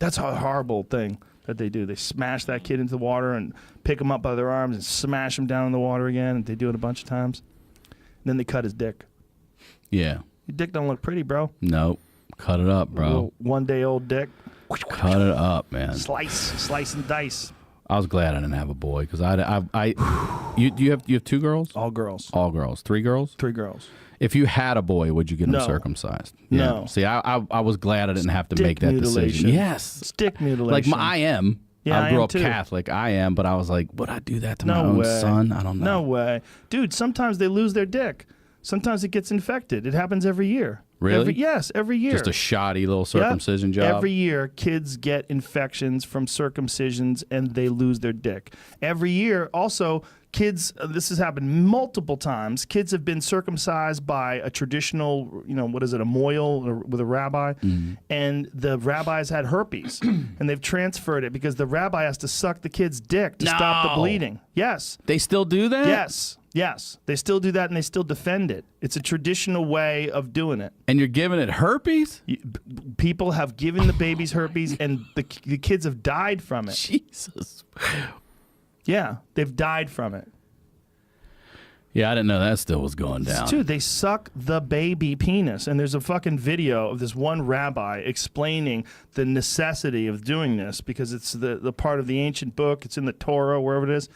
That's a horrible thing that they do. They smash that kid into the water and pick him up by their arms and smash him down in the water again. And they do it a bunch of times. And then they cut his dick. Yeah. Your dick don't look pretty, bro. Nope. Cut it up, bro. 1 day old dick. Cut it up, man. Slice and dice. I was glad I didn't have a boy because you have 2 girls? All girls. All girls. 3 girls? 3 girls. If you had a boy, would you get him circumcised? Yeah. No. See, I was glad I didn't have to Dick make that mutilation. decision. Yes. It's dick mutilation. Like I am. Yeah, I I grew am up too. Catholic. I am, but I was like, would I do that to my No own way. son? I don't know. No way. Dude, sometimes they lose their dick. Sometimes it gets infected. It happens every year. Really? Yes, every year. Just a shoddy little circumcision job? Every year, kids get infections from circumcisions and they lose their dick. Every year, also, kids, this has happened multiple times, kids have been circumcised by a traditional, a mohel or with a rabbi, and the rabbi's had herpes, and they've transferred it because the rabbi has to suck the kid's dick to stop the bleeding. Yes. They still do that? Yes, they still do that and they still defend it. It's a traditional way of doing it. And you're giving it herpes? People have given the babies herpes and the kids have died from it. Jesus. Yeah, they've died from it. Yeah, I didn't know that still was going down. Dude, they suck the baby penis. And there's a fucking video of this one rabbi explaining the necessity of doing this because it's the part of the ancient book. It's in the Torah, wherever it is.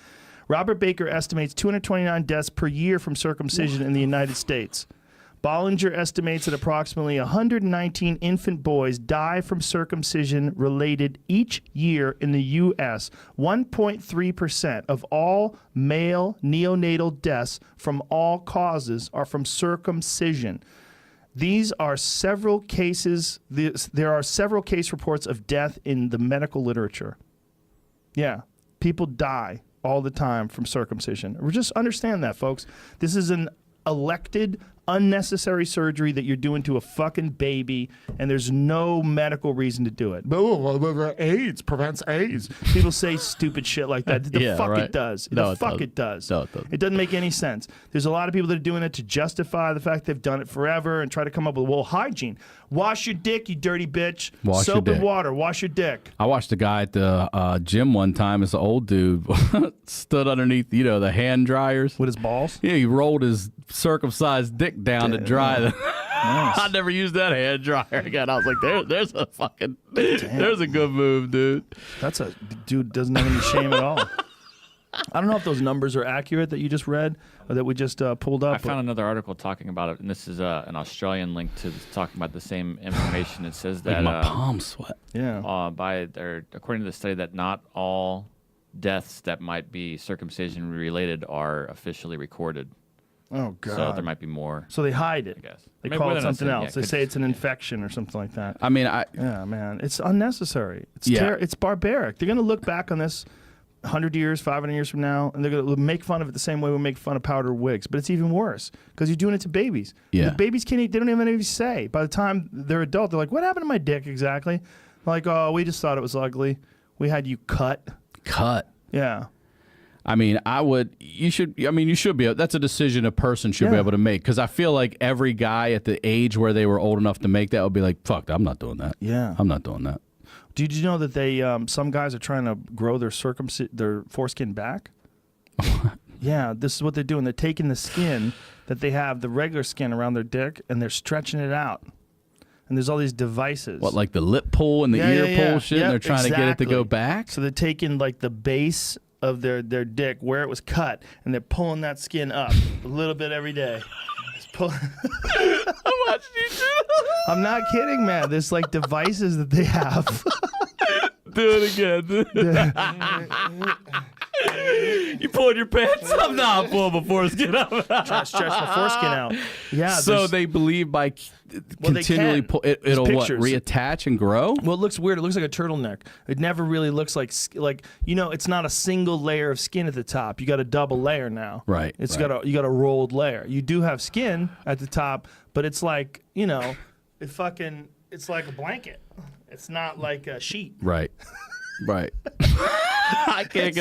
Robert Baker estimates 229 deaths per year from circumcision in the United States. Bollinger estimates that approximately 119 infant boys die from circumcision related each year in the U.S. 1.3% of all male neonatal deaths from all causes are from circumcision. These are several cases. There are several case reports of death in the medical literature. Yeah, people die all the time from circumcision. Just understand that, folks. This is an elected, unnecessary surgery that you're doing to a fucking baby, and there's no medical reason to do it. AIDS prevents AIDS. People say stupid shit like that. The fuck it does. No, the fuck it does. No, it doesn't. It doesn't make any sense. There's a lot of people that are doing it to justify the fact they've done it forever and try to come up with, hygiene. Wash your dick, you dirty bitch. Wash your Soap and dick. water. Wash your dick. I watched a guy at the gym one time. It's an old dude stood underneath, the hand dryers. With his balls? Yeah, he rolled his circumcised dick down to dry them. Nice. I never used that hand dryer again. I was like, there's a fucking, there's a good move, dude. That's a dude doesn't have any shame at all. I don't know if those numbers are accurate that you just read or that we just pulled up. I found another article talking about it, and this is an Australian link to talking about the same information. It says that my palms sweat. Yeah. According to the study, that not all deaths that might be circumcision related are officially recorded. Oh god. So there might be more. So they hide it. I guess They call it something else. They say it's an infection or something like that. I mean, yeah, man, it's unnecessary. It's it's barbaric. They're gonna look back on this 100 years, 500 years from now, and they're gonna make fun of it the same way we make fun of powder wigs. But it's even worse because you're doing it to babies. Yeah. The babies can't eat. They don't even say. By the time they're adult, they're like, "What happened to my dick exactly?" Like, "Oh, we just thought it was ugly. We had you cut." Cut. Yeah. I mean, you should be, that's a decision a person should be able to make. Because I feel like every guy at the age where they were old enough to make that would be like, fuck, I'm not doing that. Yeah. I'm not doing that. Did you know that they, some guys are trying to grow their foreskin back? Yeah, this is what they're doing. They're taking the skin that they have, the regular skin around their dick, and they're stretching it out. And there's all these devices. What, like the lip pull and the ear pull shit? Yep, And they're trying to get it to go exactly. back? So they're taking like the base of their dick where it was cut, and they're pulling that skin up a little bit every day. I'm watching you do. I'm not kidding, man. There's like devices that they have. Do it again. You pulling your pants up? No, I'm pulling my foreskin up. Try to stretch my foreskin out. Yeah. So they believe by continually pull it'll what, reattach and grow? Well, it looks weird. It looks like a turtleneck. It never really looks like it's not a single layer of skin at the top. You got a double layer now. Right. You got a rolled layer. You do have skin at the top, but it's like, it's like a blanket. It's not like a sheet. Right. Right. I can't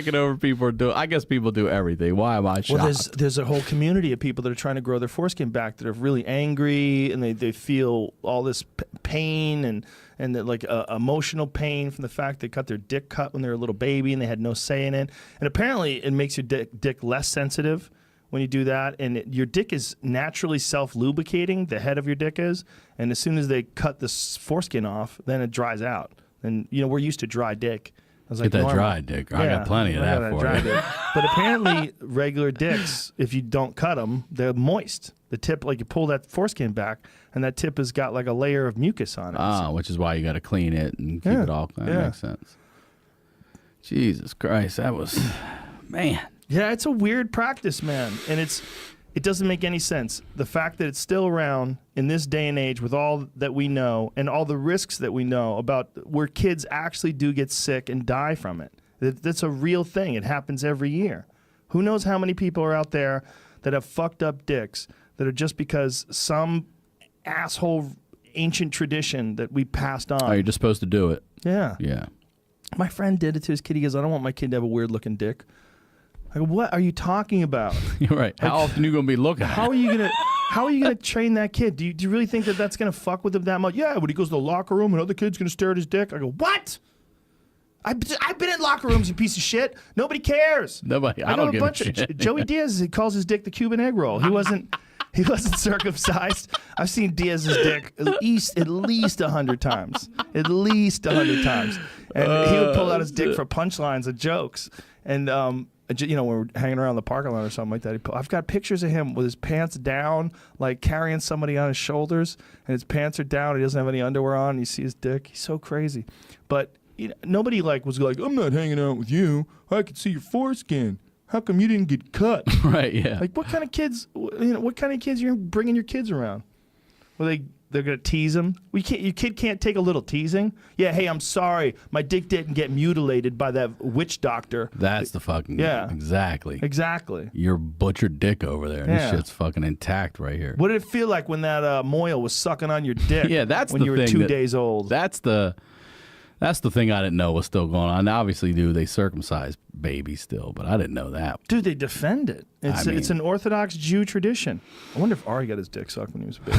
get over people do. I guess people do everything. Why am I shocked? Well, there's a whole community of people that are trying to grow their foreskin back that are really angry and they feel all this pain and that, like emotional pain from the fact they got their dick cut when they were a little baby and they had no say in it. And apparently it makes your dick less sensitive when you do that. And your dick is naturally self-lubricating, the head of your dick is. And as soon as they cut the foreskin off, then it dries out. And, you know, we're used to dry dick. I was Get that dry dick. I got plenty of that for you. But apparently, regular dicks, if you don't cut them, they're moist. The tip, like you pull that foreskin back, and that tip has got like a layer of mucus on it. Ah, which is why you got to clean it and keep it all. That makes sense. Jesus Christ, that was, man. Yeah, it's a weird practice, man, and it doesn't make any sense. The fact that it's still around in this day and age with all that we know and all the risks that we know about where kids actually do get sick and die from it. That's a real thing. It happens every year. Who knows how many people are out there that have fucked up dicks that are just because some asshole ancient tradition that we passed on. Oh, you're just supposed to do it. Yeah. Yeah. My friend did it to his kid. He goes, I don't want my kid to have a weird looking dick. I go, what are you talking about? You're right. How often are you going to be looking at it? How are you gonna train that kid? Do you really think that that's gonna fuck with him that much? Yeah, when he goes to the locker room and other kids gonna stare at his dick. I go, what? I've been in locker rooms, you piece of shit. Nobody cares. Nobody. I don't give a shit. Joey Diaz, he calls his dick the Cuban egg roll. He wasn't circumcised. I've seen Diaz's dick at least 100 times. At least 100 times. And he would pull out his dick for punchlines and jokes. And you know, when we're hanging around the parking lot or something like that, I've got pictures of him with his pants down, like carrying somebody on his shoulders, and his pants are down. He doesn't have any underwear on. And you see his dick. He's so crazy. But you know, nobody was like, I'm not hanging out with you. I could see your foreskin. How come you didn't get cut? Right? Yeah. Like, what kind of kids? You know, what kind of kids you're bringing your kids around? Well, they're gonna tease them. Your kid can't take a little teasing. Yeah, hey, I'm sorry, my dick didn't get mutilated by that witch doctor. That's the fucking exactly. Your butchered dick over there. Yeah. This shit's fucking intact right here. What did it feel like when that moil was sucking on your dick? Yeah, that's when the you were thing 2 days old. That's the thing I didn't know was still going on. Obviously, they circumcise babies still, but I didn't know that. Dude, they defend it. It's an Orthodox Jew tradition. I wonder if Ari got his dick sucked when he was a baby.